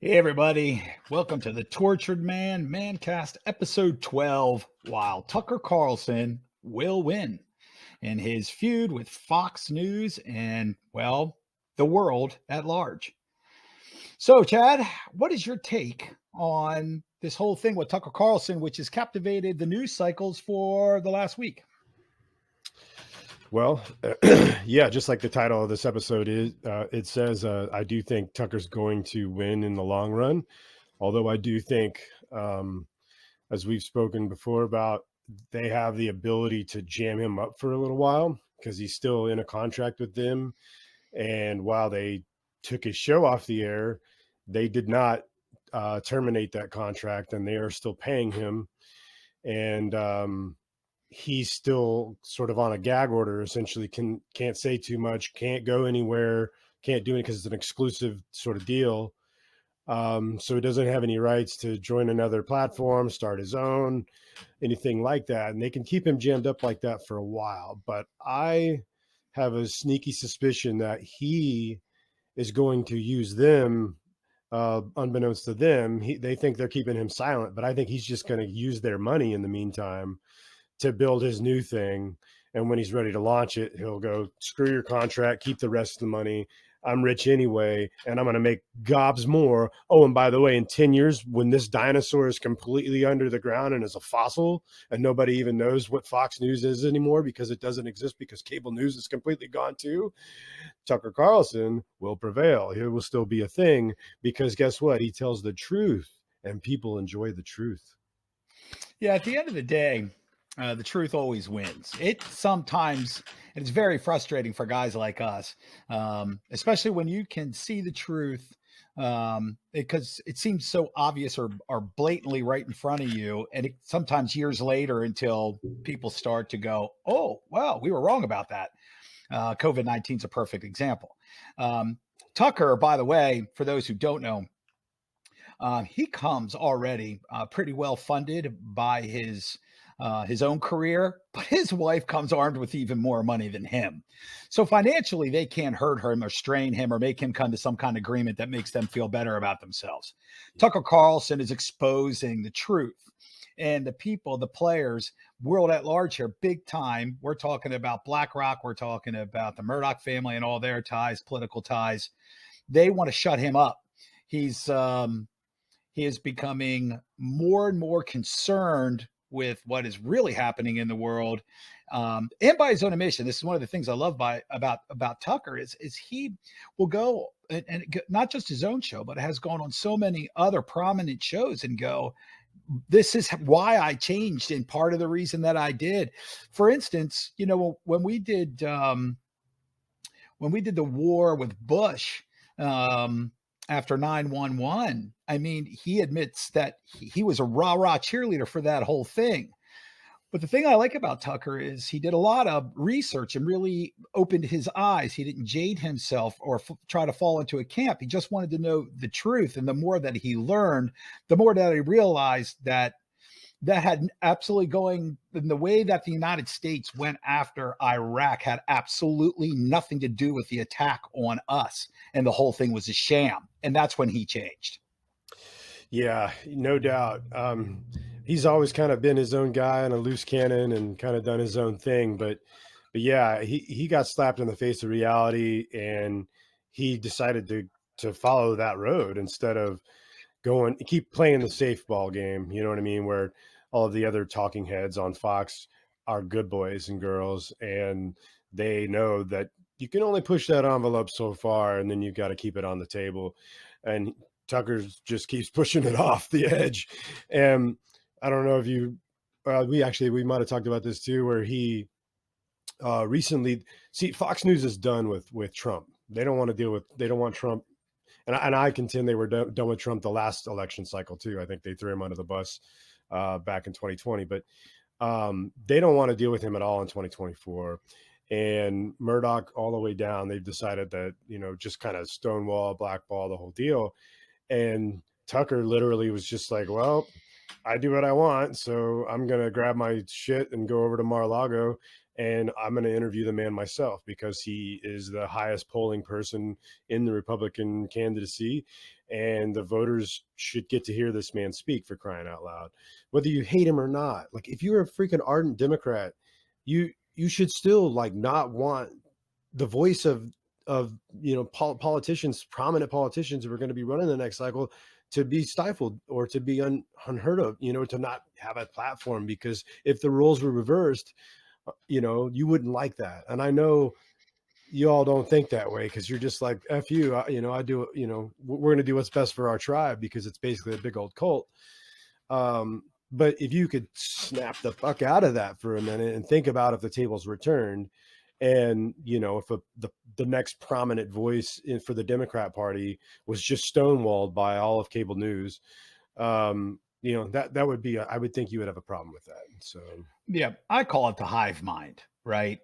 Hey, everybody. Welcome to the Tortured Man Mancast, episode 12. While Tucker Carlson will win in his feud with Fox News and, well, the world at large. So, Chad, what is your take on this whole thing with Tucker Carlson, which has captivated the news cycles for the last week? Well, yeah, just like the title of this episode is, it says, I do think Tucker's going to win in the long run. Although I do think, as we've spoken before about, they have the ability to jam him up for a little while because he's still in a contract with them. And while they took his show off the air, they did not terminate that contract, and they are still paying him. And he's still sort of on a gag order, essentially can't say too much, can't go anywhere, can't do it because it's an exclusive sort of deal. So he doesn't have any rights to join another platform, start his own, anything like that. And they can keep him jammed up like that for a while. But I have a sneaky suspicion that he is going to use them, unbeknownst to them. They think they're keeping him silent, but I think he's just going to use their money in the meantime to build his new thing. And when he's ready to launch it, he'll go, screw your contract, keep the rest of the money. I'm rich anyway, and I'm going to make gobs more. Oh, and by the way, in 10 years, when this dinosaur is completely under the ground and is a fossil, and nobody even knows what Fox News is anymore because it doesn't exist because cable news is completely gone too, Tucker Carlson will prevail. He will still be a thing because guess what? He tells the truth, and people enjoy the truth. Yeah, at the end of the day, the truth always wins. It sometimes it's very frustrating for guys like us, especially when you can see the truth because it seems so obvious or blatantly right in front of you, and sometimes years later until people start to go, "Oh, well, we were wrong about that." COVID-19 is a perfect example. Tucker, by the way, for those who don't know, he comes already pretty well funded by his own career, but his wife comes armed with even more money than him. So financially, they can't hurt him or strain him or make him come to some kind of agreement that makes them feel better about themselves. Tucker Carlson is exposing the truth. And the people, the players, world at large here, big time. We're talking about BlackRock. We're talking about the Murdoch family and all their ties, political ties. They want to shut him up. He's he is becoming more and more concerned with what is really happening in the world, and by his own admission. This is one of the things I love about Tucker is he will go and not just his own show, but it has gone on so many other prominent shows and go, this is why I changed and part of the reason that I did. For instance, when we did the war with Bush, after 9/11, I mean, he admits that he was a rah rah cheerleader for that whole thing. But the thing I like about Tucker is he did a lot of research and really opened his eyes. He didn't jade himself or try to fall into a camp. He just wanted to know the truth. And the more that he learned, the more that he realized that had absolutely going in the way that the United States went after Iraq had absolutely nothing to do with the attack on us. And the whole thing was a sham. And that's when he changed. Yeah, no doubt. He's always kind of been his own guy and a loose cannon and kind of done his own thing. But yeah, he got slapped in the face of reality, and he decided to follow that road instead of keep playing the safe ball game. You know what I mean? Where all of the other talking heads on Fox are good boys and girls, and they know that you can only push that envelope so far, and then you've got to keep it on the table. And Tucker just keeps pushing it off the edge. And I don't know if we might have talked about this too, where he recently, see, Fox News is done with Trump. They don't want to deal with, they don't want Trump. And I contend they were done with Trump the last election cycle too. I think they threw him under the bus back in 2020, but they don't want to deal with him at all in 2024. And Murdoch all the way down, they've decided that, just kind of stonewall, blackball the whole deal. And Tucker literally was just like, well, I do what I want, so I'm going to grab my shit and go over to Mar-a-Lago and I'm going to interview the man myself because he is the highest polling person in the Republican candidacy, and the voters should get to hear this man speak, for crying out loud, whether you hate him or not. Like, if you're a freaking ardent Democrat, you should still like not want the voice of politicians, prominent politicians who are going to be running the next cycle, to be stifled or to be unheard of, to not have a platform. Because if the roles were reversed, you wouldn't like that. And I know you all don't think that way, because you're just like, F you, I do, we're going to do what's best for our tribe, because it's basically a big old cult. But if you could snap the fuck out of that for a minute and think about if the tables were turned, and if the next prominent voice for the Democrat Party was just stonewalled by all of cable news, that would be, I would think you would have a problem with that. So yeah, I call it the hive mind, right?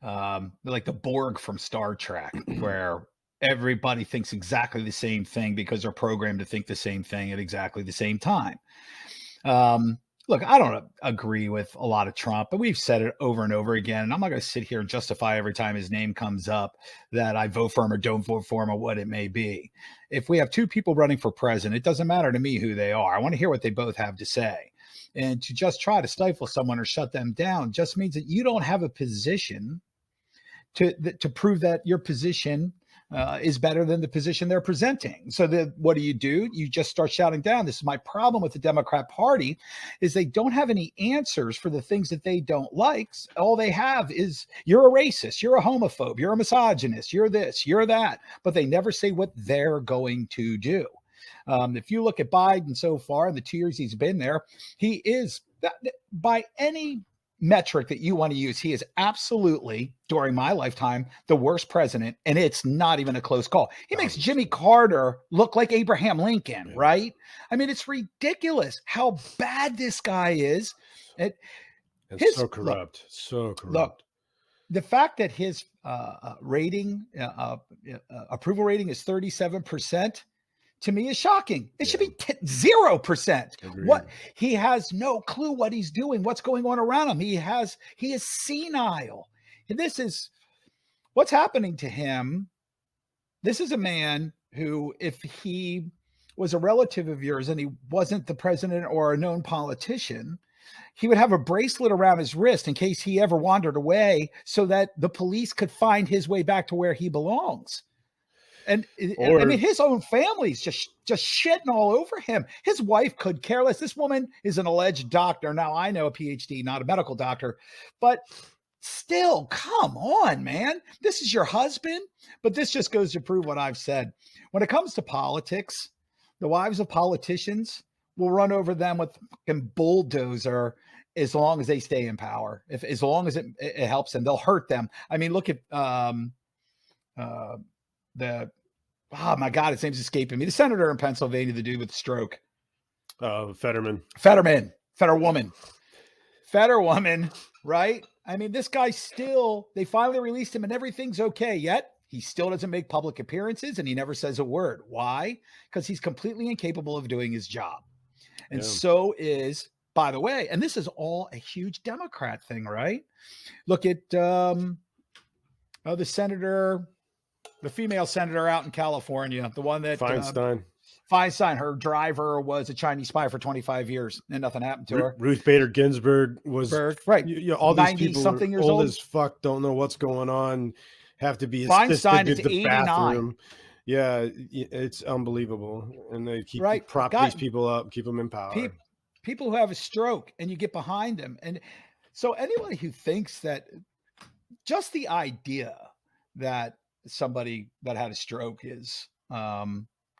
Like the Borg from Star Trek, where everybody thinks exactly the same thing because they're programmed to think the same thing at exactly the same time. Look, I don't agree with a lot of Trump, but we've said it over and over again. And I'm not going to sit here and justify every time his name comes up that I vote for him or don't vote for him or what it may be. If we have two people running for president, it doesn't matter to me who they are. I want to hear what they both have to say. And to just try to stifle someone or shut them down just means that you don't have a position to prove that your position is better than the position they're presenting. So what do? You just start shouting down. This is my problem with the Democrat Party, is they don't have any answers for the things that they don't like. All they have is, you're a racist, you're a homophobe, you're a misogynist, you're this, you're that, but they never say what they're going to do. If you look at Biden so far, in the 2 years he's been there, he is, by any metric that you want to use, he is absolutely, during my lifetime, the worst president, and it's not even a close call. He makes Jimmy Carter look like Abraham Lincoln, right? I mean, it's ridiculous how bad this guy is. So corrupt. Look, the fact that his approval rating is 37%, to me, is shocking. It should be 0%. Agreed. What he has no clue what he's doing, what's going on around him. He is senile. This is what's happening to him. This is a man who, if he was a relative of yours and he wasn't the president or a known politician, he would have a bracelet around his wrist in case he ever wandered away, so that the police could find his way back to where he belongs. And I mean, his own family's just shitting all over him. His wife could care less. This woman is an alleged doctor. Now, I know a PhD, not a medical doctor, but still, come on, man. This is your husband. But this just goes to prove what I've said. When it comes to politics, the wives of politicians will run over them with a bulldozer as long as they stay in power. As long as it helps them, they'll hurt them. I mean, look at oh my God, his name's escaping me. The senator in Pennsylvania, the dude with the stroke. Fetterwoman, right? I mean, this guy still, they finally released him and everything's okay, yet he still doesn't make public appearances and he never says a word. Why? Because he's completely incapable of doing his job. And so is, by the way, and this is all a huge Democrat thing, right? Look at the senator, the female senator out in California, the one that Feinstein, her driver was a Chinese spy for 25 years and nothing happened to her. Ruth Bader Ginsburg was right. All these people something years old as fuck, don't know what's going on, have to be Feinstein is the 89. bathroom. Yeah, it's unbelievable. And they keep prop these people up, keep them in power. People who have a stroke, and you get behind them. And so anybody who thinks that, just the idea that somebody that had a stroke is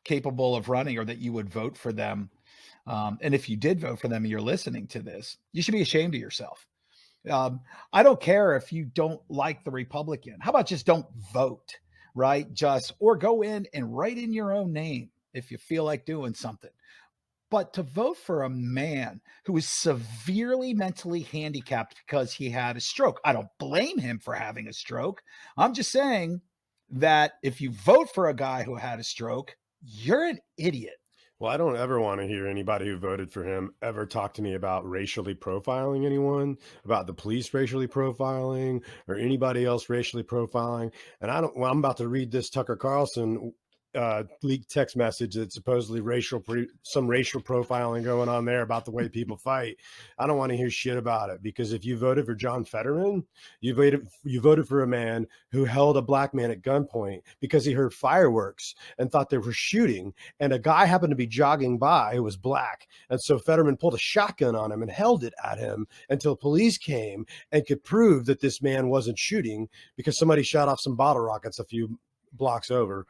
capable of running, or that you would vote for them. And if you did vote for them and you're listening to this, you should be ashamed of yourself. I don't care if you don't like the Republican. How about just don't vote, right? Or go in and write in your own name if you feel like doing something. But to vote for a man who is severely mentally handicapped because he had a stroke, I don't blame him for having a stroke. I'm just saying that if you vote for a guy who had a stroke, you're an idiot. Well, I don't ever want to hear anybody who voted for him ever talk to me about racially profiling anyone, about the police racially profiling, or anybody else racially profiling. And I don't, well, I'm about to read this Tucker Carlson leaked text message that supposedly some racial profiling going on there about the way people fight. I don't want to hear shit about it, because if you voted for John Fetterman, you voted for a man who held a black man at gunpoint because he heard fireworks and thought they were shooting, and a guy happened to be jogging by who was black. And so Fetterman pulled a shotgun on him and held it at him until police came and could prove that this man wasn't shooting, because somebody shot off some bottle rockets a few blocks over.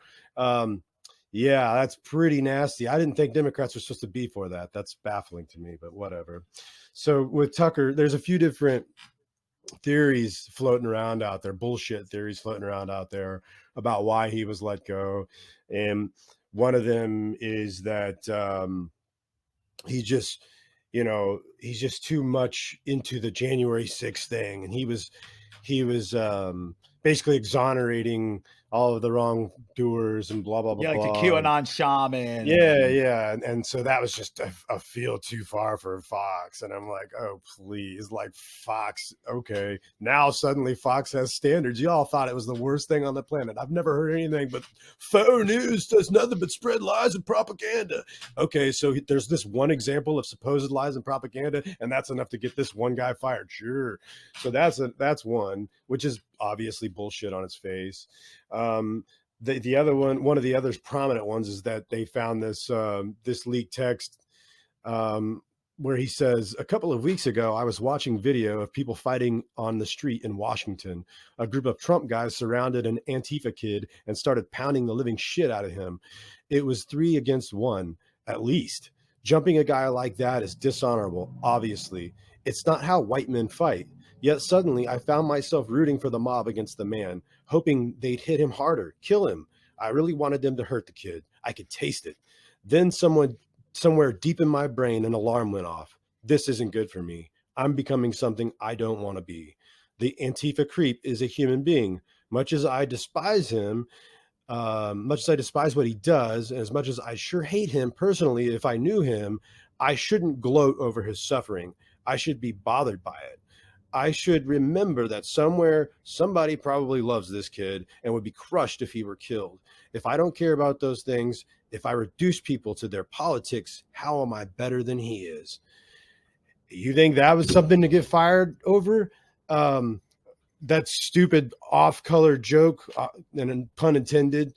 Yeah, that's pretty nasty. I didn't think Democrats were supposed to be for that. That's baffling to me, but whatever. So with Tucker, there's a few different theories floating around out there, bullshit theories floating around out there about why he was let go. And one of them is that he just, he's just too much into the January 6th thing. And he was basically exonerating all of the wrongdoers and blah, blah, blah, Yeah, like the blah. QAnon shaman. Yeah. And so that was just a field too far for Fox. And I'm like, oh, please, like Fox. Okay. Now suddenly Fox has standards. Y'all thought it was the worst thing on the planet. I've never heard anything but faux news does nothing but spread lies and propaganda. Okay. So there's this one example of supposed lies and propaganda, and that's enough to get this one guy fired. Sure. So that's one, which is obviously bullshit on its face. The other one of the other prominent ones is that they found this leaked text where he says, a couple of weeks ago, I was watching video of people fighting on the street in Washington. A group of Trump guys surrounded an Antifa kid and started pounding the living shit out of him. It was 3 against 1, at least. Jumping a guy like that is dishonorable, obviously. It's not how white men fight. Yet suddenly I found myself rooting for the mob against the man, hoping they'd hit him harder, kill him. I really wanted them to hurt the kid. I could taste it. Then somewhere deep in my brain, an alarm went off. This isn't good for me. I'm becoming something I don't want to be. The Antifa creep is a human being. Much as I despise him, much as I despise what he does, and as much as I sure hate him personally, if I knew him, I shouldn't gloat over his suffering. I should be bothered by it. I should remember that somewhere somebody probably loves this kid and would be crushed if he were killed. If I don't care about those things, if I reduce people to their politics, how am I better than he is? You think that was something to get fired over? That stupid off-color joke, and pun intended.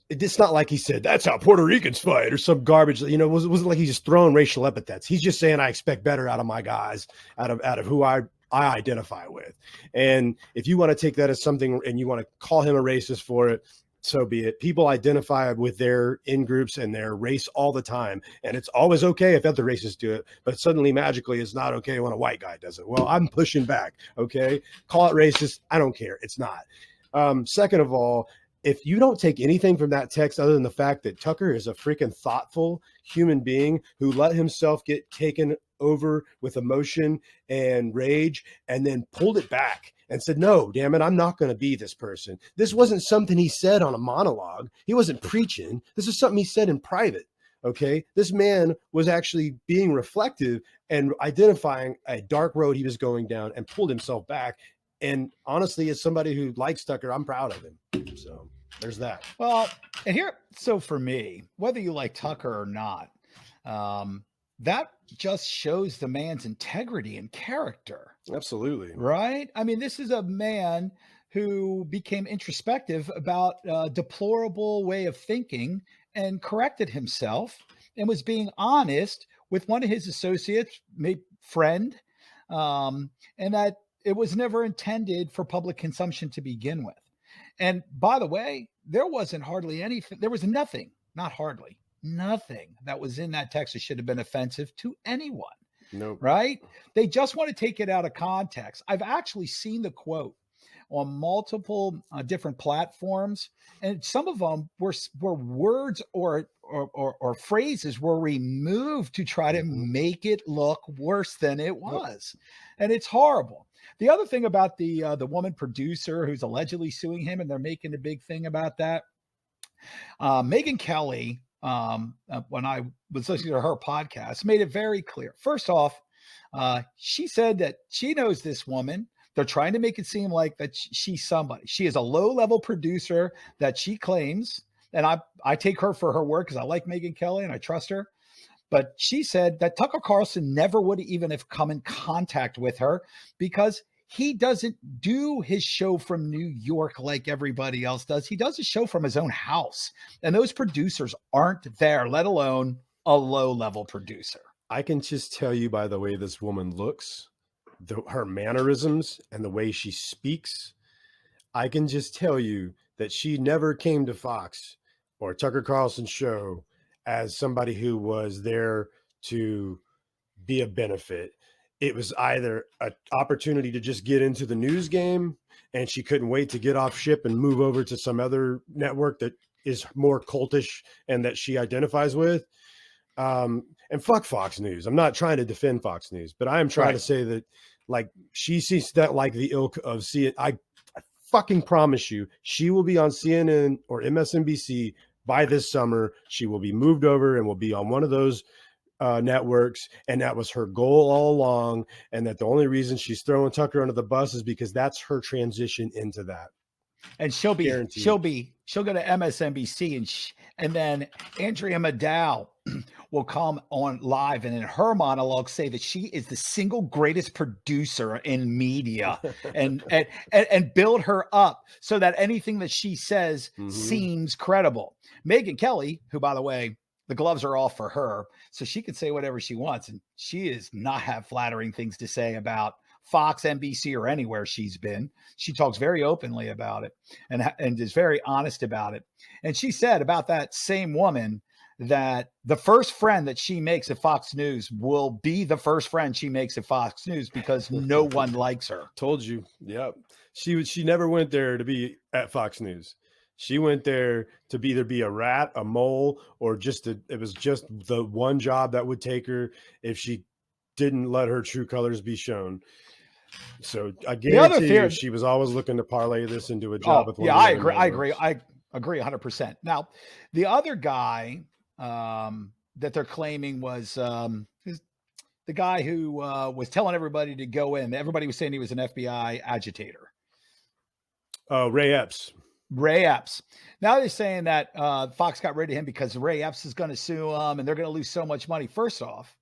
It's not like he said, that's how Puerto Ricans fight or some garbage. It wasn't like he's just throwing racial epithets. He's just saying, I expect better out of my guys, out of who I identify with. And if you want to take that as something and you want to call him a racist for it, so be it. People identify with their in-groups and their race all the time. And it's always okay if other races do it, but suddenly magically it's not okay when a white guy does it. Well, I'm pushing back. Okay. Call it racist. I don't care. It's not. Second of all, if you don't take anything from that text other than the fact that Tucker is a freaking thoughtful human being who let himself get taken over with emotion and rage and then pulled it back and said, no, damn it, I'm not going to be this person. This wasn't something he said on a monologue. He wasn't preaching. This is something he said in private. Okay. This man was actually being reflective and identifying a dark road he was going down and pulled himself back. And honestly, as somebody who likes Tucker, I'm proud of him. So there's that. Well, and so for me, whether you like Tucker or not, that just shows the man's integrity and character. Absolutely. Right? I mean, this is a man who became introspective about a deplorable way of thinking and corrected himself and was being honest with one of his associates, friend, and that it was never intended for public consumption to begin with. And by the way, there wasn't hardly anything. There was nothing, not hardly, nothing that was in that text that should have been offensive to anyone. Nope. Right? They just want to take it out of context. I've actually seen the quote on multiple different platforms, and some of them were words or phrases were removed to try to make it look worse than it was, and it's horrible. The other thing about the woman producer who's allegedly suing him, and they're making a big thing about that, Megyn Kelly when I was listening to her podcast, made it very clear. First off, she said that she knows this woman. They're trying to make it seem like that she's somebody. She is a low-level producer that she claims, and I take her for her word because I like Megyn Kelly and I trust her. But she said that Tucker Carlson never would even have come in contact with her because he doesn't do his show from New York like everybody else does. He does his show from his own house. And those producers aren't there, let alone a low-level producer. I can just tell you by the way this woman looks, her mannerisms, and the way she speaks, I can just tell you that she never came to Fox or Tucker Carlson's show as somebody who was there to be a benefit. It was either an opportunity to just get into the news game, and she couldn't wait to get off ship and move over to some other network that is more cultish and that she identifies with. And fuck Fox News. I'm not trying to defend Fox News, but I am trying to say that, like, she sees that like the ilk of CNN. I fucking promise you, she will be on CNN or MSNBC by this summer. She will be moved over and will be on one of those networks, and that was her goal all along, and that the only reason she's throwing Tucker under the bus is because that's her transition into that. And she'll go to MSNBC, and then Andrea Maddow will come on live and in her monologue say that she is the single greatest producer in media and build her up so that anything that she says seems credible. Megyn Kelly, who, by the way, the gloves are off for her, so she can say whatever she wants, and she is not have flattering things to say about Fox, NBC, or anywhere she's been. She talks very openly about it and is very honest about it. And she said about that same woman that the first friend that she makes at Fox News will be the first friend she makes at Fox News because no one likes her. Told you. Yep. She never went there to be at Fox News. She went there to either be a rat, a mole, or it was just the one job that would take her if she didn't let her true colors be shown. So I guarantee you, she was always looking to parlay this into a job. With I agree. I agree 100%. Now, the other guy that they're claiming was the guy who was telling everybody to go in. Everybody was saying he was an FBI agitator. Ray Epps. Ray Epps. Now they're saying that Fox got rid of him because Ray Epps is going to sue him and they're going to lose so much money. First off,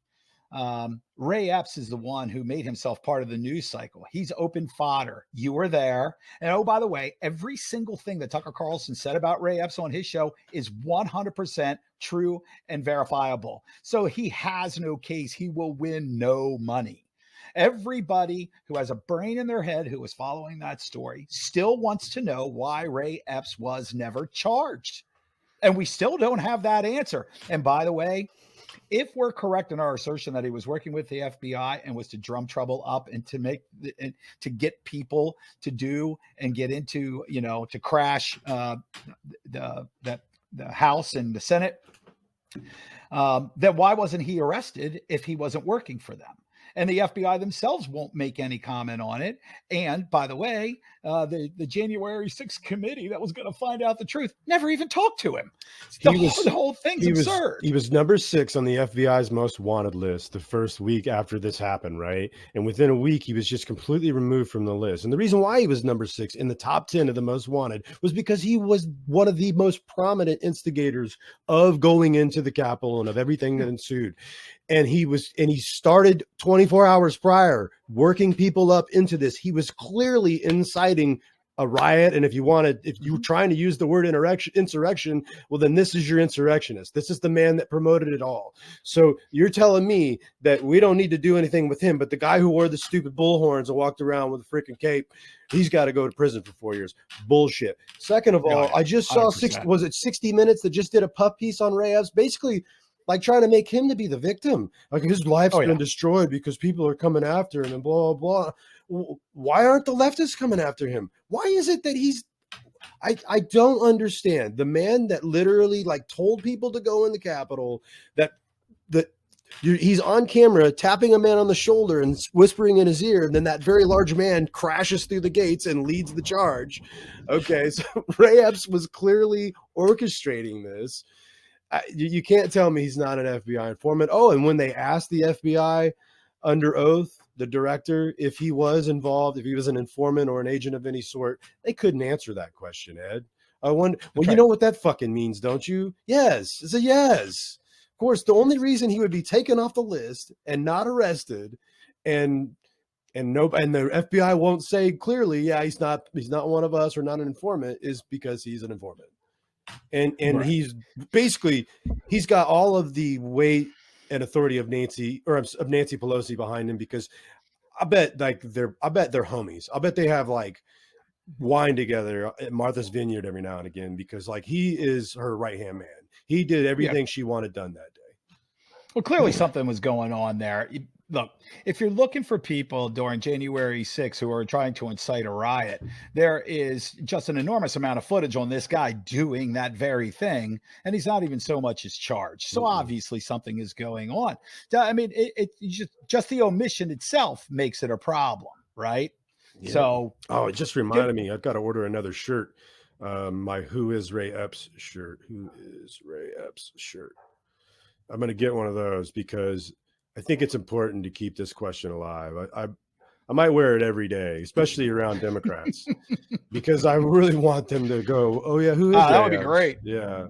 Ray Epps is the one who made himself part of the news cycle. He's open fodder. You were there. And oh, by the way, every single thing that Tucker Carlson said about Ray Epps on his show is 100% true and verifiable. So he has no case. He will win no money. Everybody who has a brain in their head who is following that story still wants to know why Ray Epps was never charged. And we still don't have that answer. And by the way, if we're correct in our assertion that he was working with the FBI and was to drum trouble up and to get people to do and get into, to crash the House and the Senate, then why wasn't he arrested if he wasn't working for them? And the FBI themselves won't make any comment on it. And by the way, the January 6th committee that was going to find out the truth never even talked to him. The whole thing's absurd. He was number 6 on the FBI's most wanted list the first week after this happened, right? And within a week, he was just completely removed from the list. And the reason why he was number 6 in the top 10 of the most wanted was because he was one of the most prominent instigators of going into the Capitol and of everything that ensued. And he started 24 hours prior working people up into this. He was clearly inciting a riot. And if you were trying to use the word insurrection, well, then this is your insurrectionist. This is the man that promoted it all. So you're telling me that we don't need to do anything with him, but the guy who wore the stupid bullhorns and walked around with a freaking cape, he's got to go to prison for 4 years. Bullshit. Second of all, I just saw 60 Minutes that just did a puff piece on Ray Epps, basically like trying to make him to be the victim. Like his life's been destroyed because people are coming after him and blah, blah, blah. Why aren't the leftists coming after him? Why is it that I don't understand. The man that literally like told people to go in the Capitol, he's on camera tapping a man on the shoulder and whispering in his ear, and then that very large man crashes through the gates and leads the charge. Okay, so Ray Epps was clearly orchestrating this. You can't tell me he's not an FBI informant. Oh, and when they asked the FBI under oath, the director, if he was involved, if he was an informant or an agent of any sort, they couldn't answer that question, Ed. I wonder, well, That's you right. know what that fucking means, don't you? Yes. It's a yes. Of course, the only reason he would be taken off the list and not arrested and the FBI won't say clearly, yeah, he's not one of us or not an informant, is because he's an informant. And Right. he's basically, he's got all of the weight and authority of Nancy Pelosi behind him, because I bet they're homies. I bet they have like wine together at Martha's Vineyard every now and again, because like he is her right hand man. He did Yeah. everything she wanted done that day. Well, clearly something was going on there. Look, if you're looking for people during January 6th who are trying to incite a riot, there is just an enormous amount of footage on this guy doing that very thing, and he's not even so much as charged. So obviously something is going on. I mean, it just the omission itself makes it a problem, right? Yeah. So, it just reminded me, I've got to order another shirt. My Who is Ray Epps shirt. Who is Ray Epps shirt? I'm going to get one of those because I think it's important to keep this question alive. I might wear it every day, especially around Democrats, because I really want them to go, oh yeah, who is that Ray would be Epps? great. Yeah.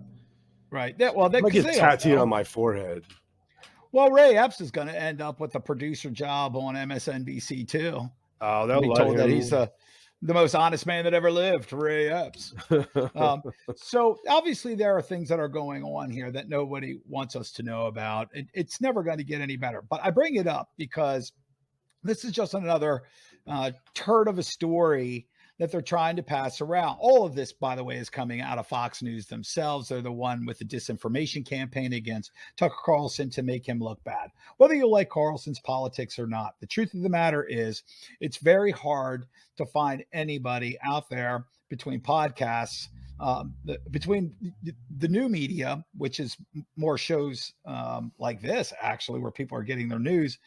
Right. Well, I because get they don't tattooed know. on my forehead. Well, Ray Epps is going to end up with a producer job on MSNBC too. Oh, I've they'll been let told that he's him. the most honest man that ever lived, Ray Epps. So obviously there are things that are going on here that nobody wants us to know about. It's never going to get any better. But I bring it up because this is just another turd of a story that they're trying to pass around. All of this, by the way, is coming out of Fox News themselves. They're the one with the disinformation campaign against Tucker Carlson to make him look bad. Whether you like Carlson's politics or not, the truth of the matter is it's very hard to find anybody out there between podcasts, between the new media, which is more shows like this, actually, where people are getting their news.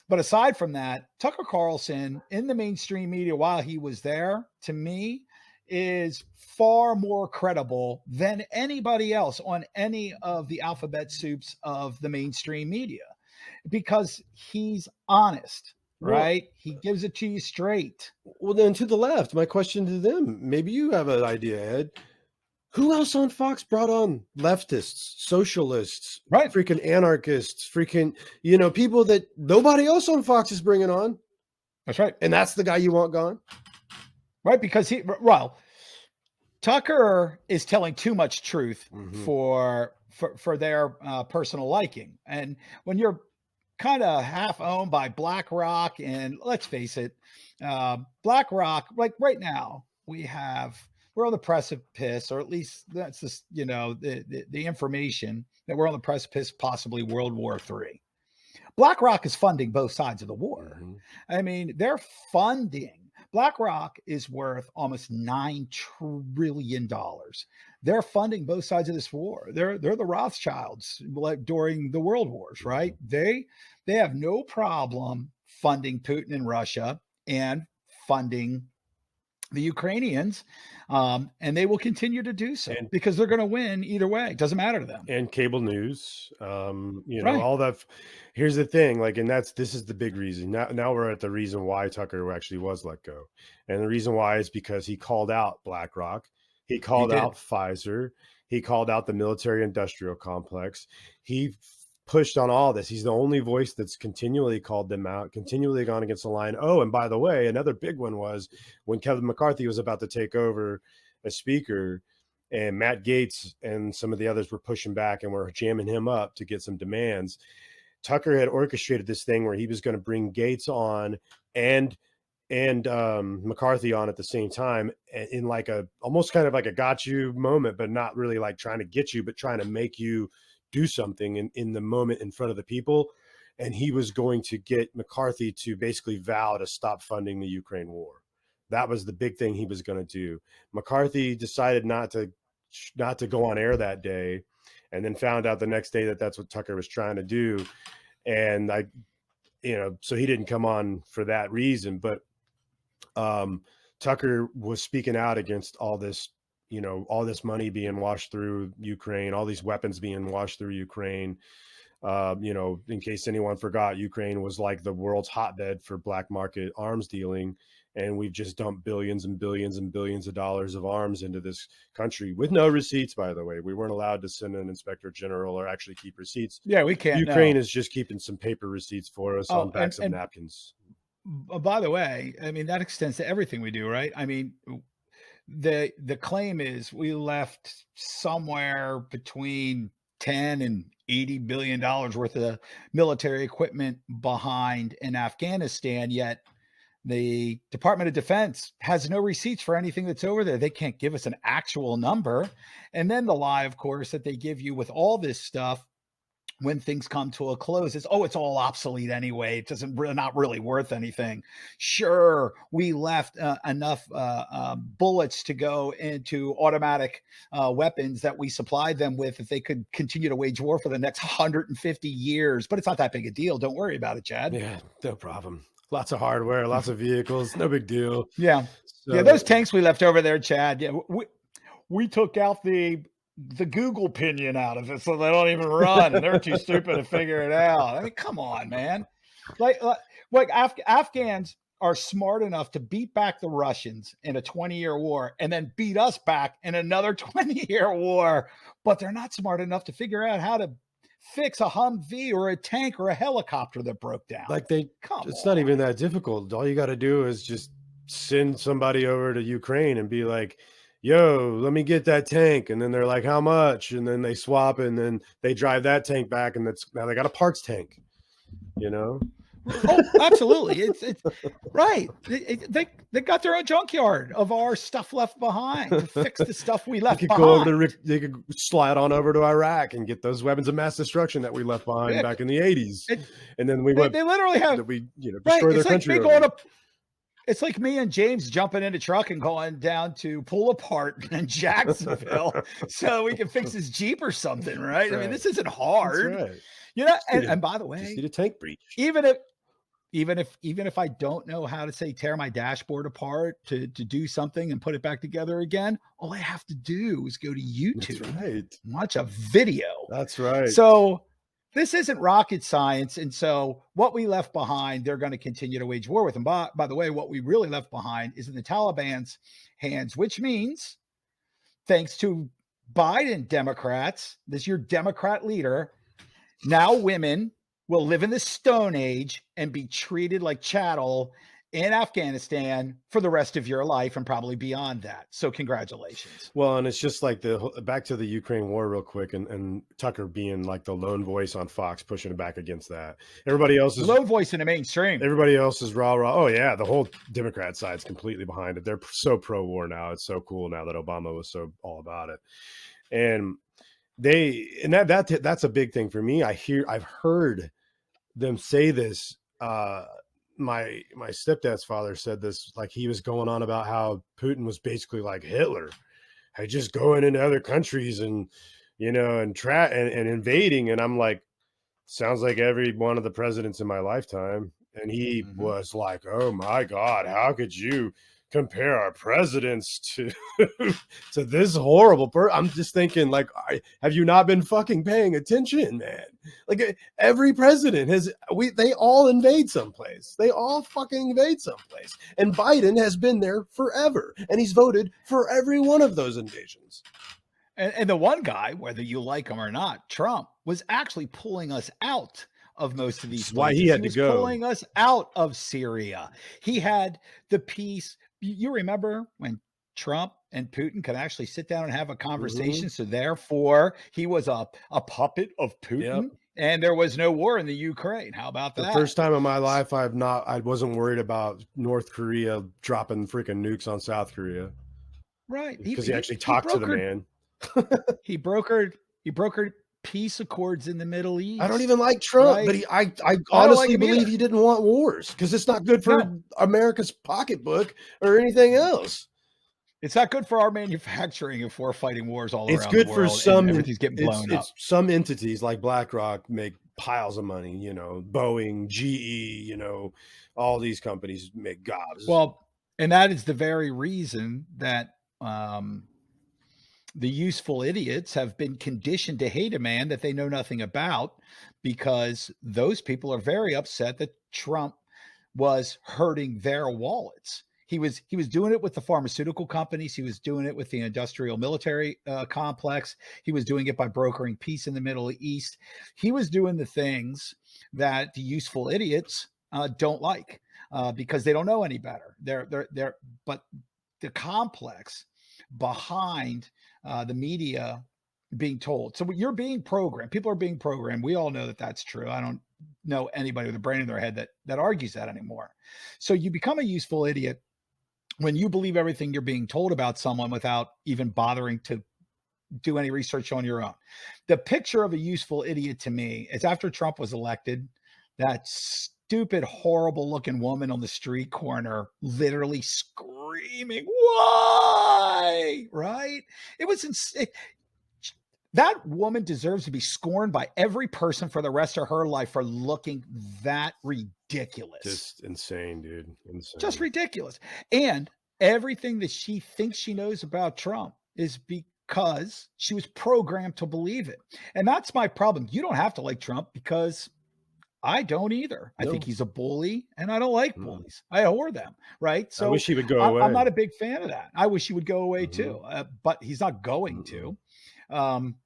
But aside from that, Tucker Carlson in the mainstream media while he was there, to me, is far more credible than anybody else on any of the alphabet soups of the mainstream media because he's honest, Well, right? He gives it to you straight. well, then to the left, my question to them, maybe you have an idea, Ed. Who else on Fox brought on leftists, socialists, Right. freaking anarchists, freaking, people that nobody else on Fox is bringing on? That's right. And that's the guy you want gone? Right. Because Tucker is telling too much truth for their personal liking. And when you're kind of half owned by BlackRock, and let's face it, BlackRock, like right now, we're on the precipice, or at least that's just, the information that we're on the precipice, possibly World War III. BlackRock is funding both sides of the war. I mean, they're funding. BlackRock is worth almost $9 trillion. They're funding both sides of this war. They're the Rothschilds during the world wars, right? They have no problem funding Putin and Russia and funding the Ukrainians, and they will continue to do so because they're going to win either way. It doesn't matter to them. And cable news, Right. all that. Here's the thing, like, and this is the big reason. Now we're at the reason why Tucker actually was let go, and the reason why is because he called out BlackRock, he called out Pfizer, he called out the military-industrial complex. He pushed on all this. He's the only voice that's continually called them out, continually gone against the line. Oh, and by the way, another big one was when Kevin McCarthy was about to take over as Speaker, and Matt Gaetz and some of the others were pushing back and were jamming him up to get some demands. Tucker had orchestrated this thing where he was going to bring Gaetz on and McCarthy on at the same time in like a almost kind of like a got you moment, but not really like trying to get you, but trying to make you do something in the moment in front of the people. And he was going to get McCarthy to basically vow to stop funding the Ukraine war. That was the big thing he was going to do. McCarthy decided not to go on air that day, and then found out the next day that that's what Tucker was trying to do. And so he didn't come on for that reason. But Tucker was speaking out against all this all this money being washed through Ukraine, all these weapons being washed through Ukraine. In case anyone forgot, Ukraine was like the world's hotbed for black market arms dealing. And we've just dumped billions and billions and billions of dollars of arms into this country with no receipts, by the way. We weren't allowed to send an inspector general or actually keep receipts. Yeah, we can't. Ukraine No. is just keeping some paper receipts for us on Oh, backs of napkins. by the way, I mean, that extends to everything we do, right? I mean, the claim is we left somewhere between 10 and 80 billion dollars worth of military equipment behind in Afghanistan, yet the Department of Defense has no receipts for anything that's over there. They can't give us an actual number. And then the lie, of course, that they give you with all this stuff when things come to a close is, oh, it's all obsolete anyway. It doesn't not really worth anything. Sure, we left enough bullets to go into automatic weapons that we supplied them with if they could continue to wage war for the next 150 years. But it's not that big a deal. Don't worry about it, Chad. Yeah, no problem. Lots of hardware, lots of vehicles, no big deal. Yeah. So, yeah, those tanks we left over there, Chad. Yeah, we took out the Google pinion out of it, so they don't even run. They're too stupid to figure it out. I mean, come on, man. Like Afghans are smart enough to beat back the Russians in a 20-year war and then beat us back in another 20-year war, but they're not smart enough to figure out how to fix a Humvee or a tank or a helicopter that broke down. Like it's not even that difficult. All you got to do is just send somebody over to Ukraine and be like, yo, let me get that tank. And then they're like, how much? And then they swap and then they drive that tank back. And now they got a parts tank, Oh, absolutely. It's right. They got their own junkyard of our stuff left behind to fix the stuff we left behind. They could slide on over to Iraq and get those weapons of mass destruction that we left behind back in the 80s. And then they literally have destroy their country. It's like me and James jumping in a truck and going down to Pull Apart in Jacksonville so we can fix his Jeep or something, right? I mean, this isn't hard. Right. And by the way, just need a tank breach. Even if I don't know how to say tear my dashboard apart to do something and put it back together again, all I have to do is go to YouTube, and watch a video. That's right. So this isn't rocket science. And so what we left behind, they're going to continue to wage war with. And by the way, what we really left behind is in the Taliban's hands, which means thanks to Biden Democrats, this your Democrat leader, now women will live in the Stone Age and be treated like chattel in Afghanistan for the rest of your life and probably beyond that. So congratulations. Well, and it's just like back to the Ukraine war real quick and Tucker being like the lone voice on Fox pushing back against that. Everybody else is lone voice in the mainstream. Everybody else is rah. Oh yeah, the whole Democrat side's completely behind it. They're so pro-war now. It's so cool now that Obama was so all about it. And that's a big thing for me. I've heard them say this. My stepdad's father said this, like he was going on about how Putin was basically like Hitler, just going into other countries and and invading. And I'm like, sounds like every one of the presidents in my lifetime. And he was like, oh my God, how could you compare our presidents to to this horrible person? I'm just thinking, like, have you not been fucking paying attention, man? Like every president they all invade someplace. They all fucking invade someplace. And Biden has been there forever. And he's voted for every one of those invasions. And the one guy, whether you like him or not, Trump, was actually pulling us out of most of these places. Why he had to go. Pulling us out of Syria. He had the peace. You remember when Trump and Putin could actually sit down and have a conversation. So therefore, he was a puppet of Putin, and there was no war in the Ukraine. How about that? The first time in my life, I wasn't worried about North Korea dropping freaking nukes on South Korea. Right. Because he actually talked to the man. He brokered peace accords in the Middle East. I don't even like Trump, but I honestly believe he didn't want wars because it's not good for America's pocketbook or anything else. It's not good for our manufacturing if we're fighting wars all around the world. It's good for some. Everything's getting blown up. Some entities like BlackRock make piles of money. Boeing, GE. All these companies make gobs. Well, and that is the very reason that the useful idiots have been conditioned to hate a man that they know nothing about, because those people are very upset that Trump was hurting their wallets. He was doing it with the pharmaceutical companies. He was doing it with the industrial military complex. He was doing it by brokering peace in the Middle East. He was doing the things that the useful idiots don't like, because they don't know any better. But the complex behind the media being told. So you're being programmed. People are being programmed. We all know that that's true. I don't know anybody with a brain in their head that argues that anymore. So you become a useful idiot when you believe everything you're being told about someone without even bothering to do any research on your own. The picture of a useful idiot to me is after Trump was elected, that stupid, horrible looking woman on the street corner literally screaming, "Why?" Right? It was insane. That woman deserves to be scorned by every person for the rest of her life for looking that ridiculous. Just insane, dude. Just Insane. ridiculous. And everything that she thinks she knows about Trump is because she was programmed to believe it. And that's my problem. You don't have to like Trump, because I don't either. I think No. he's a bully, and I don't like Mm. bullies. I abhor them. Right. I wish So he would go I'm away. not a big fan of that. I wish he would go away Mhm. too, but he's not going Mm-mm. to. Um,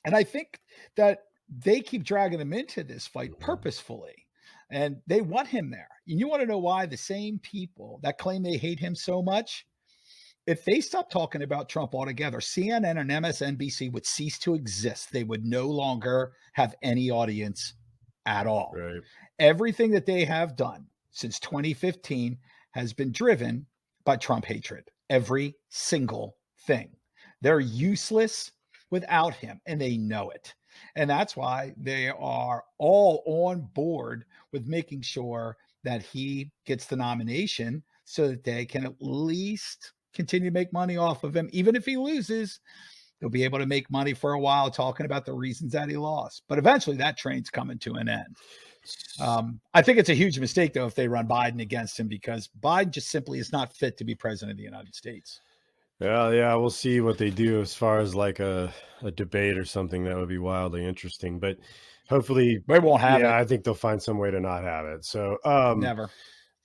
and I think that they keep dragging him into this fight Mhm. purposefully. And they want him there. And you want to know why? The same people that claim they hate him so much, if they stopped talking about Trump altogether, CNN and MSNBC would cease to exist. They would no longer have any audience at all. Right. Everything that they have done since 2015 has been driven by Trump hatred. Every single thing. They're useless without him, and they know it. And that's why they are all on board with making sure that he gets the nomination, so that they can at least continue to make money off of him. Even if he loses, they'll be able to make money for a while talking about the reasons that he lost. But eventually that train's coming to an end. I think it's a huge mistake, though, if they run Biden against him, because Biden just simply is not fit to be president of the United States. Yeah, yeah, we'll see what they do as far as like a debate or something. That would be wildly interesting. But hopefully, They won't have yeah, it. I think they'll find some way to not have it. So, Never.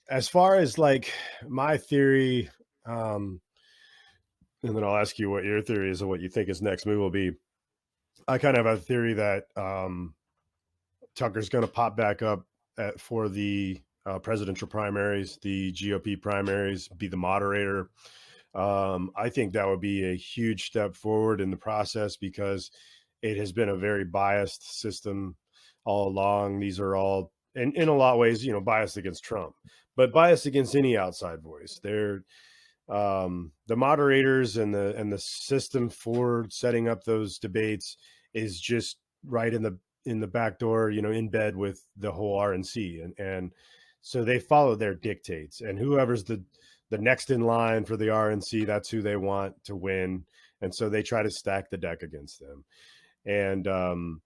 as far as like my theory, and then I'll ask you what your theory is and what you think his next move will be. I kind of have a theory that Tucker's going to pop back up for the presidential primaries, the GOP primaries, be the moderator. I think that would be a huge step forward in the process, because it has been a very biased system all along. These are all, in a lot of ways, biased against Trump, but biased against any outside voice. They're the moderators and the system for setting up those debates is just right in the back door, in bed with the whole RNC, and so they follow their dictates, and whoever's the next in line for the RNC, that's who they want to win, and so they try to stack the deck against them. And and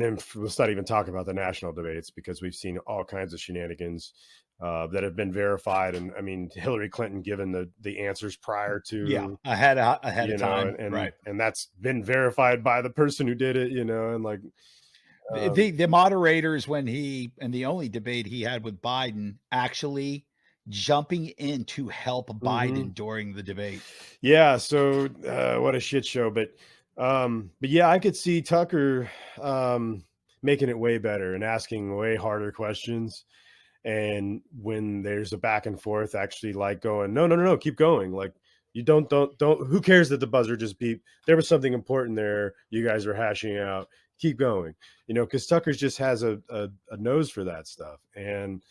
then let's not even talk about the national debates, because we've seen all kinds of shenanigans that have been verified. And I mean, Hillary Clinton given the answers prior Yeah, to, ahead of time. and Right. that's been verified by the person who did it, and like, The, um, the the moderators, when he, and the only debate he had with Biden, actually jumping in to help mhm. Biden during the debate. Yeah. So what a shit show. But yeah, I could see Tucker making it way better and asking way harder questions. And when there's a back and forth, actually like going, no, no, no, no, keep going. Like, you don't, who cares that the buzzer just beeped? There was something important there. You guys are hashing out. Keep going, because Tucker just has a nose for that stuff. And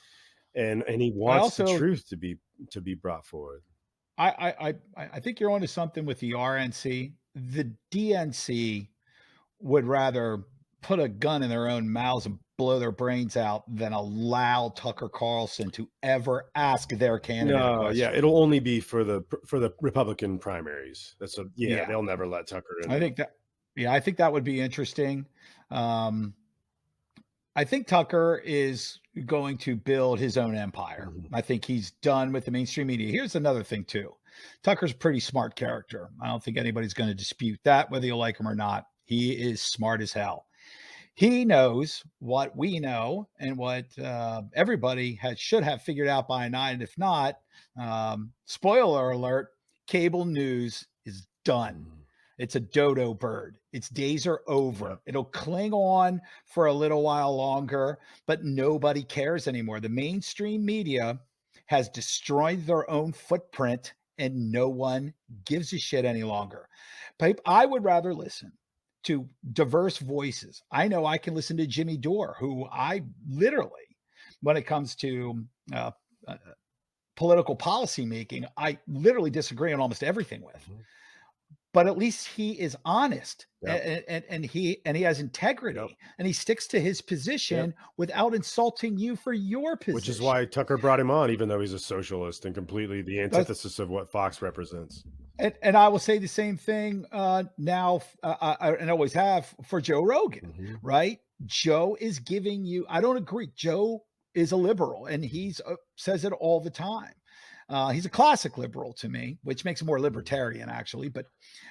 he I wants the also, truth to be brought forward. I think you're onto something with the RNC. The DNC would rather put a gun in their own mouths and blow their brains out than allow Tucker Carlson to ever ask their candidate a No, yeah, question. it'll only be for the Republican primaries. Yeah, Yeah, they'll never let Tucker in I there. think that. Yeah, I think that would be interesting. Um, I think Tucker is going to build his own empire. Mhm. I think he's done with the mainstream media. Here's another thing too. Tucker's a pretty smart character. I don't think anybody's going to dispute that, whether you like him or not. He is smart as hell. He knows what we know and what everybody should have figured out by now. And if not, spoiler alert, cable news is done. It's a dodo bird. Its days are over. Yep. It'll cling on for a little while longer, but nobody cares anymore. The mainstream media has destroyed their own footprint and no one gives a shit any longer. I would rather listen to diverse voices. I know I can listen to Jimmy Dore, who I literally, when it comes to political policy making, I literally disagree on almost everything with. But at least he is honest. Yep. and he has integrity. Yep. And he sticks to his position without insulting you for your position. Which is why Tucker brought him on, even though he's a socialist and completely the antithesis of what Fox represents. And I will say the same thing now, and always have, for Joe Rogan, right? Joe is giving you, I don't agree. Joe is a liberal, and he's says it all the time. He's a classic liberal to me, which makes him more libertarian, actually. But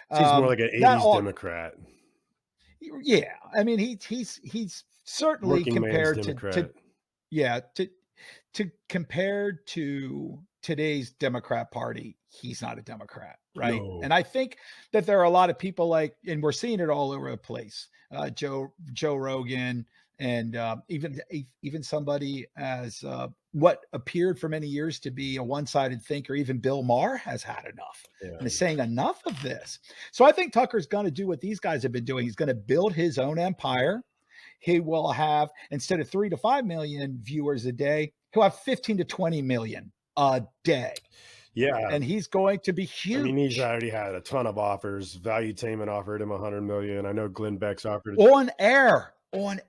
he's more like an 80s Democrat. Yeah, I mean, he's certainly working compared to compared to today's Democrat Party, he's not a Democrat, right? No. And I think that there are a lot of people like, and we're seeing it all over the place. Joe Rogan, and even somebody as what appeared for many years to be a one-sided thinker, even Bill Maher, has had enough and is saying enough of this. So I think Tucker's going to do what these guys have been doing. He's going to build his own empire. He will have, instead of 3 to 5 million viewers a day, he'll have 15 to 20 million a day. Yeah. And he's going to be huge. I mean, he's already had a ton of offers. Valuetainment offered him 100 million. I know Glenn Beck's offered on air.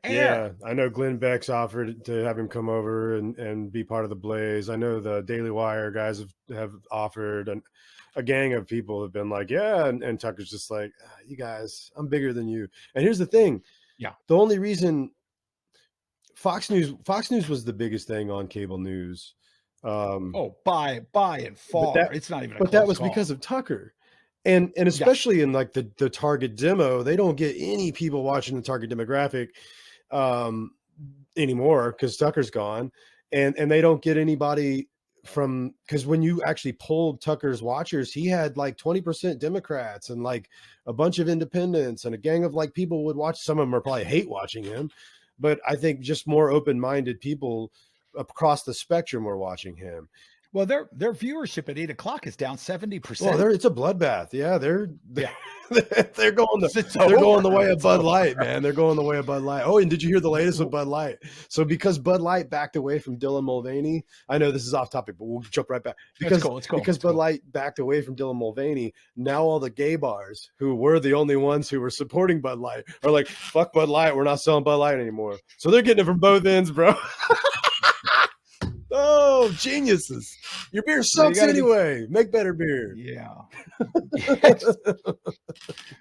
Yeah, I know Glenn Beck's offered to have him come over and be part of the Blaze. I know the Daily Wire guys have offered, and a gang of people have been like, yeah, and Tucker's just like, you guys, I'm bigger than you. And here's the thing. Yeah. The only reason Fox News was the biggest thing on cable news. By and far. It's not even but that was call. Because of Tucker. And especially in like the target demo, they don't get any people watching the target demographic anymore because Tucker's gone, and they don't get anybody from, because when you actually polled Tucker's watchers, he had like 20% Democrats and like a bunch of independents and a gang of like people would watch. Some of them are probably hate watching him, but I think just more open-minded people across the spectrum were watching him. Well, their viewership at 8 o'clock is down 70%. Well, it's a bloodbath. Yeah, they're going the way of Bud Light, man. They're going the way of Bud Light. Oh, and did you hear the latest with Bud Light? So because Bud Light backed away from Dylan Mulvaney, I know this is off topic, but we'll jump right back. Because Bud Light backed away from Dylan Mulvaney, now all the gay bars who were the only ones who were supporting Bud Light are like, fuck Bud Light, we're not selling Bud Light anymore. So they're getting it from both ends, bro. Oh, geniuses. Your beer sucks anyway. Make better beer. Yeah.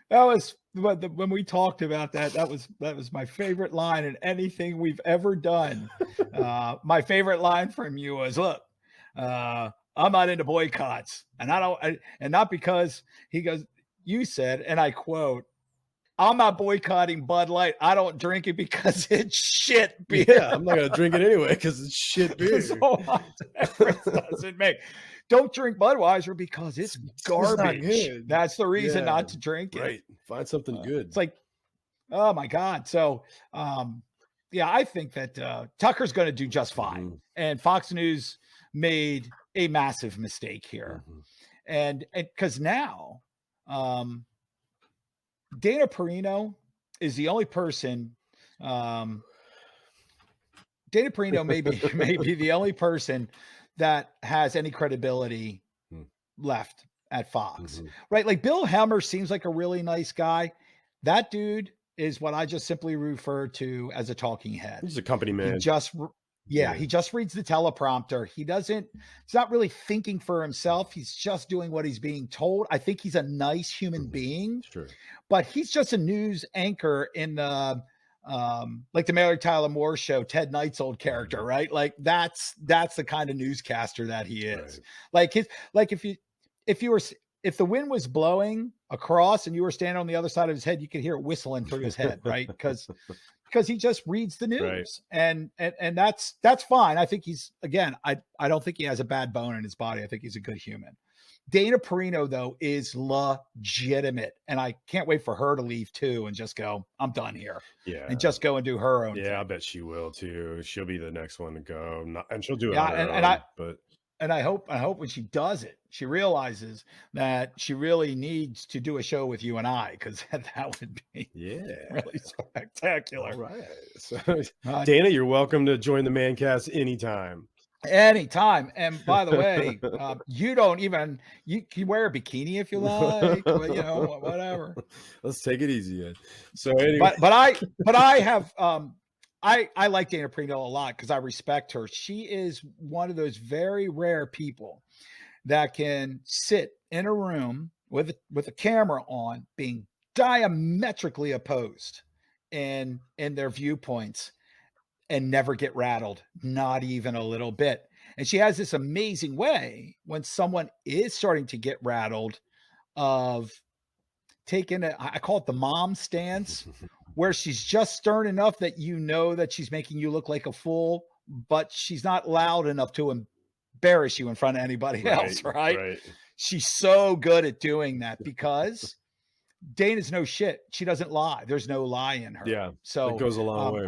That was when we talked about that was my favorite line in anything we've ever done. My favorite line from you was, look, I'm not into boycotts. And and not because he goes, you said, and I quote, I'm not boycotting Bud Light. I don't drink it because it's shit beer. Yeah, I'm not going to drink it anyway because it's shit beer. So what difference does it make? Don't drink Budweiser because it's garbage. That's the reason not to drink it. Right. Find something good. It's like, oh my God. So, I think that Tucker's going to do just fine. Mm-hmm. And Fox News made a massive mistake here. Mm-hmm. And because now, Dana Perino is the only person. Dana Perino may be the only person that has any credibility left at Fox, right? Like Bill Hemmer seems like a really nice guy. That dude is what I just simply refer to as a talking head. He's a company man. He just reads the teleprompter. He's not really thinking for himself. He's just doing what he's being told. I think he's a nice human being, sure, but he's just a news anchor in the, like the Mary Tyler Moore show, Ted Knight's old character, right? Like that's the kind of newscaster that he is. Right. Like if if you were if the wind was blowing across and you were standing on the other side of his head, you could hear it whistling through his head, right? Because he just reads the Right. news, and that's fine. I think he's, again, I don't think he has a bad bone in his body. I think he's a good human. Dana Perino, though, is legitimate, and I can't wait for her to leave too and just go, I'm done here, Yeah. and just go and do her own Yeah, I thing. bet she will too. She'll be the next one to go. And she'll do it Yeah, on her and own, but I hope when she does it, she realizes that she really needs to do a show with you and I, because that would be yeah. really All spectacular. right. So Uh, Dana, you're welcome to join the Mancast anytime. Anytime. And by the way, you don't even, you can wear a bikini if you like, but whatever. Let's take it easy, Ed. So anyway, But I have I like Dana Perino a lot because I respect her. She is one of those very rare people that can sit in a room with a camera on, being diametrically opposed in their viewpoints, and never get rattled, not even a little bit. And she has this amazing way when someone is starting to get rattled of taking I call it the mom stance, where she's just stern enough that you know that she's making you look like a fool, but she's not loud enough to embarrass you in front of anybody right, else, right? right. She's so good at doing that because Dana's no shit. She doesn't lie. There's no lie in her. Yeah, that So goes a long way.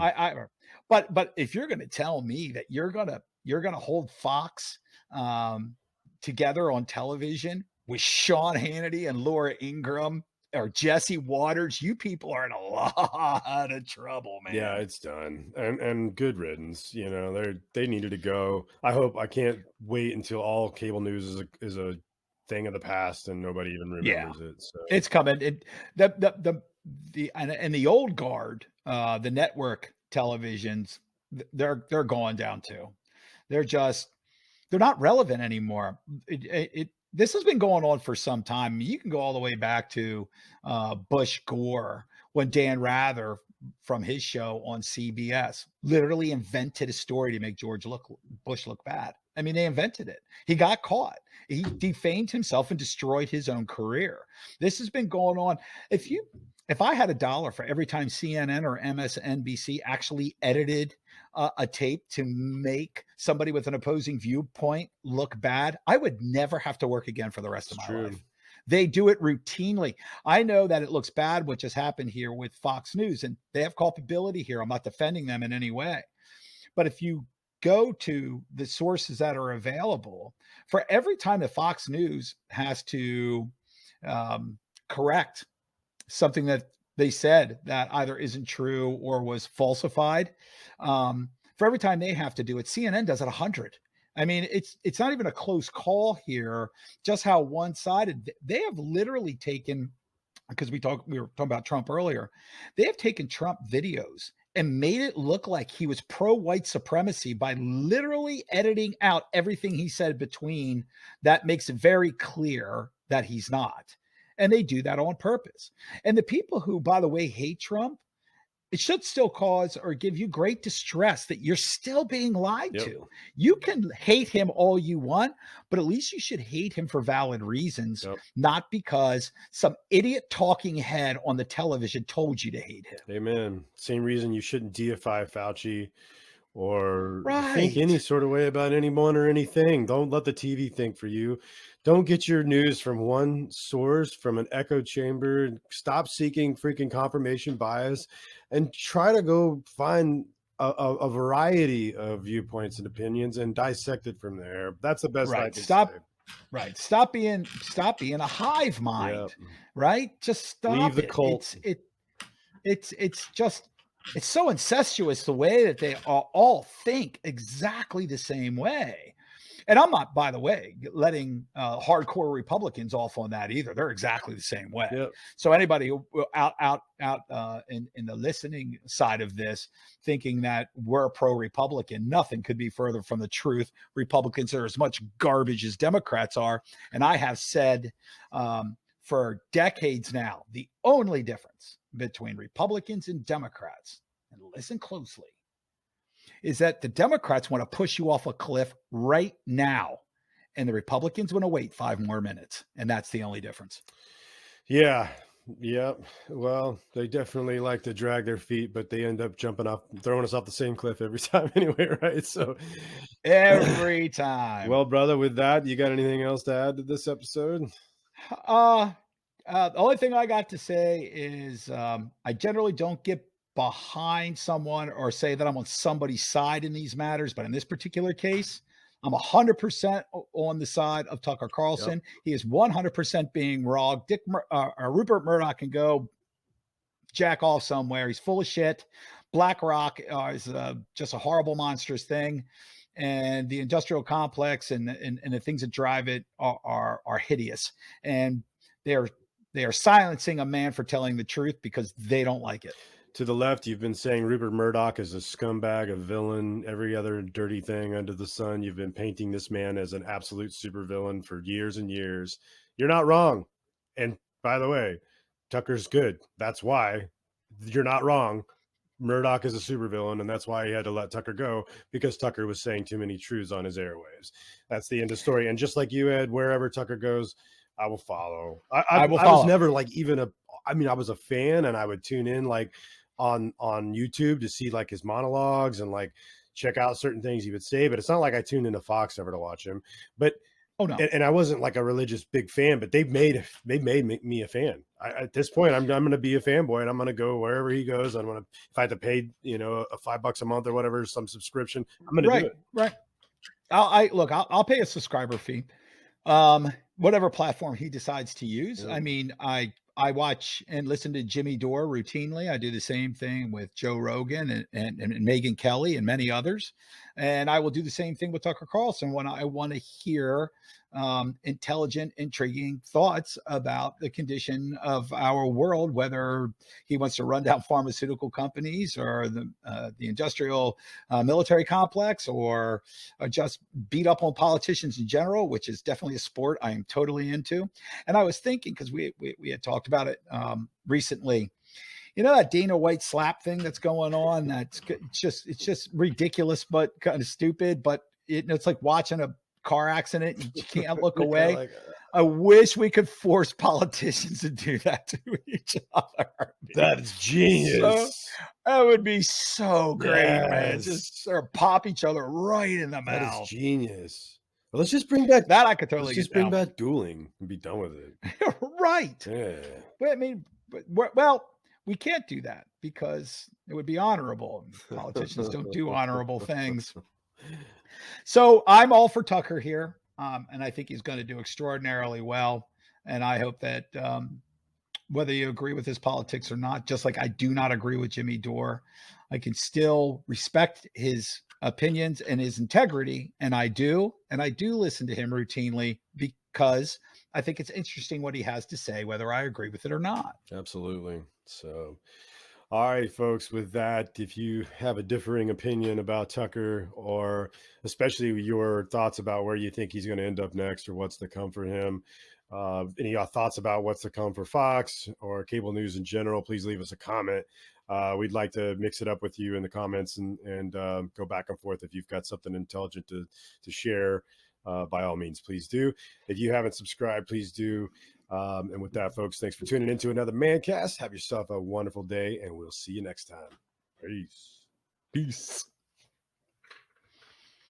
but if you're going to tell me that you're gonna hold Fox um, together on television with Sean Hannity and Laura Ingraham or Jesse Waters, you people are in a lot of trouble, Yeah, man. it's done. And good riddance. They needed to go. I can't wait until all cable news is a thing of the past and nobody even Yeah, remembers it. So it's coming. And the old guard, the network televisions, they're going down too. They're just they're not relevant anymore. This has been going on for some time. You can go all the way back to Bush Gore, when Dan Rather from his show on CBS literally invented a story to make Bush look bad. I mean, they invented it. He got caught. He defamed himself and destroyed his own career. This has been going on. If I had $1 for every time CNN or MSNBC actually edited a tape to make somebody with an opposing viewpoint look bad, I would never have to work again for the rest it's of my true. life. They do it routinely. I know that it looks bad what just happened here with Fox News, and they have culpability here. I'm not defending them in any way. But if you go to the sources that are available, for every time that Fox News has to correct something that they said that either isn't true or was falsified, for every time they have to do it, CNN does it 100. I mean, it's not even a close call here. Just how one-sided they have literally taken, because we were talking about Trump earlier. They have taken Trump videos and made it look like he was pro white supremacy by literally editing out everything he said between that makes it very clear that he's not. And they do that on purpose. And the people who, by the way, hate Trump, it should still cause or give you great distress that you're still being lied Yep. to. You can hate him all you want, but at least you should hate him for valid reasons, Yep. not because some idiot talking head on the television told you to hate him. Amen. Same reason you shouldn't deify Fauci or think any Right. sort of way about anyone or anything. Don't let the TV think for you. Don't get your news from one source, from an echo chamber. Stop seeking freaking confirmation bias and try to go find a variety of viewpoints and opinions and dissect it from there. That's the best I Right. can say. Stop being a hive Yeah. mind. Right? Just Leave stop the it. cult. It's just it's so incestuous the way that they all think exactly the same way. And I'm not, by the way, letting hardcore Republicans off on that either. They're exactly the same way. Yep. So anybody who out in the listening side of this, thinking that we're pro-Republican, nothing could be further from the truth. Republicans are as much garbage as Democrats are, and I have said for decades now, the only difference between Republicans and Democrats, and listen closely, is that the Democrats want to push you off a cliff right now. and the Republicans want to wait 5 more minutes. And that's the only difference. Yeah. Yep. Well, they definitely like to drag their feet, but they end up jumping off, throwing us off the same cliff every time anyway, right? So, Every time. well, brother, with that, you got anything else to add to this episode? Uh, the only thing I got to say is I generally don't get behind someone or say that I'm on somebody's side in these matters, but in this particular case, I'm 100% on the side of Tucker Yep. Carlson. He is 100% being wrong. Rupert Murdoch can go jack off somewhere. He's full of shit. BlackRock is just a horrible, monstrous thing. And the industrial complex and the things that drive it are hideous. And they are silencing a man for telling the truth because they don't like it. To the left, you've been saying Rupert Murdoch is a scumbag, a villain, every other dirty thing under the sun. You've been painting this man as an absolute supervillain for years and years. You're not wrong. And by the way, Tucker's good. That's why you're not wrong. Murdoch is a supervillain, and that's why he had to let Tucker go, because Tucker was saying too many truths on his airwaves. That's the end of story. And just like you, Ed, wherever Tucker goes, I will follow. I was never like I was a fan, and I would tune in like on YouTube to see like his monologues and like check out certain things he would say. But it's not like I tuned into Fox ever to watch him. But oh no, and I wasn't like a religious big fan, but they made me a fan. At this point, I'm going to be a fanboy, and I'm going to go wherever he goes. I'm going to, if I had to pay, a $5 a month or whatever, some subscription, I'm going to do it. Right. I'll pay a subscriber fee. Whatever platform he decides to use. I mean, I watch and listen to Jimmy Dore routinely. I do the same thing with Joe Rogan and Megyn Kelly and many others. And I will do the same thing with Tucker Carlson when I want to hear intelligent, intriguing thoughts about the condition of our world, whether he wants to run down pharmaceutical companies or the industrial military complex, or just beat up on politicians in general, which is definitely a sport I am totally into. And I was thinking, because we had talked about it recently, that Dana White slap thing that's going on, it's just ridiculous, but kind of stupid. But it's like watching a car accident. You can't look away. I wish we could force politicians to do that to each other. That's genius. That would be so great, man. Just sort of pop each other right in the mouth. That is genius. Well, let's just bring back that. I could totally just bring back dueling and be done with it. Right. Yeah. But I mean, well, we can't do that because it would be honorable. Politicians don't do honorable things. So I'm all for Tucker here. And I think he's going to do extraordinarily well. And I hope that whether you agree with his politics or not, just like I do not agree with Jimmy Dore, I can still respect his opinions and his integrity. And I do listen to him routinely because I think it's interesting what he has to say, whether I agree with it or not. Absolutely. So, all right, folks, with that, if you have a differing opinion about Tucker, or especially your thoughts about where you think he's going to end up next or what's to come for him, any thoughts about what's to come for Fox or cable news in general, please leave us a comment. We'd like to mix it up with you in the comments and go back and forth. If you've got something intelligent to share, by all means, please do. If you haven't subscribed, please do. And with that, folks, thanks for tuning into another Mancast. Have yourself a wonderful day, and we'll see you next time. Peace.